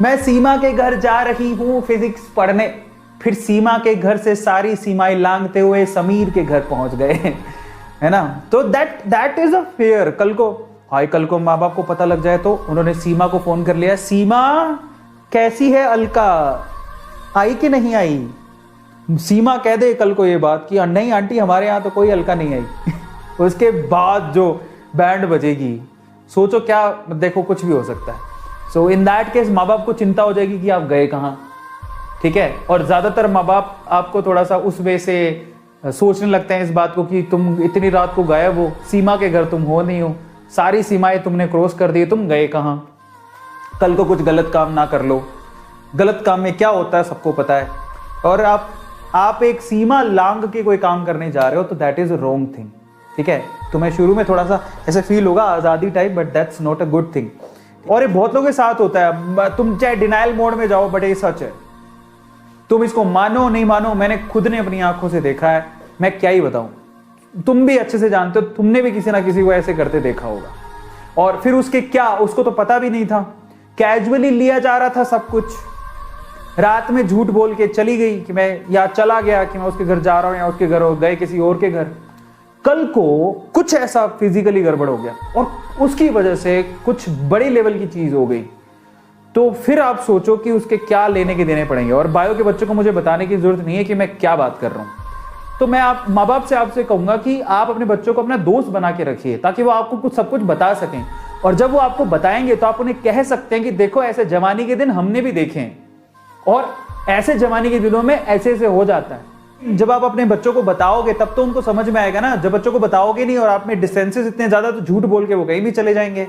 मैं सीमा के घर जा रही हूं फिजिक्स पढ़ने, फिर सीमा के घर से सारी सीमाएं लांघते हुए समीर के घर पहुंच गए। है ना? तो दैट इज अ फेयर। कल को माँ बाप को पता लग जाए तो उन्होंने सीमा को फोन कर लिया, सीमा कैसी है अलका, आई कि नहीं आई? सीमा कह दे कल को ये बात कि नहीं आंटी हमारे यहाँ तो कोई अलका नहीं आई। उसके बाद जो बैंड बजेगी, सोचो क्या, देखो कुछ भी हो सकता है। सो इन दैट केस माँ बाप को चिंता हो जाएगी कि आप गए कहाँ। ठीक है? और ज्यादातर माँ बाप आपको थोड़ा सा उस वे से सोचने लगते हैं इस बात को कि तुम इतनी रात को गायब हो, सीमा के घर तुम हो नहीं हो, सारी सीमाएं तुमने क्रॉस कर दी, तुम गए कहाँ? कल को कुछ गलत काम ना कर लो। गलत काम में क्या होता है सबको पता है। और आप एक सीमा लांघ के कोई काम करने जा रहे हो तो that is a wrong thing. ठीक है? तुम्हें शुरू में थोड़ा सा ऐसे फील होगा आज़ादी type, but that's not a good thing. और ये बहुत लोगों के साथ होता है। तुम चाहे डिनाइल मोड में जाओ, बट ये सच है। तुम इसको मानो नहीं मानो, मैंने खुद ने अपनी आंखों से देखा है, मैं क्या ही बताऊं। तुम भी अच्छे से जानते हो, तुमने भी किसी ना किसी को ऐसे करते देखा होगा। और फिर उसको तो पता भी नहीं था, कैजुअली लिया जा रहा था सब कुछ। रात में झूठ बोल के चली गई कि मैं, या चला गया कि मैं उसके घर जा रहा हूं, या उसके घर गए किसी और के घर। कल को कुछ ऐसा फिजिकली गड़बड़ हो गया और उसकी वजह से कुछ बड़ी लेवल की चीज हो गई, तो फिर आप सोचो कि उसके क्या लेने के देने पड़ेंगे। और बायो के बच्चों को मुझे बताने की जरूरत नहीं है कि मैं क्या बात कर रहा हूं। तो मैं माँ बाप से आपसे कहूंगा कि आप अपने बच्चों को अपना दोस्त बना के रखिए, ताकि वो आपको सब कुछ बता सकें। और जब वो आपको बताएंगे तो आप उन्हें कह सकते हैं कि देखो ऐसे जवानी के दिन हमने भी देखे हैं, और ऐसे जवानी के दिनों में ऐसे ऐसे हो जाता है। जब आप अपने बच्चों को बताओगे तब तो उनको समझ में आएगा ना। जब बच्चों को बताओगे नहीं और आप में डिस्टेंसेस इतने ज्यादा, तो झूठ बोल के वो कहीं भी चले जाएंगे।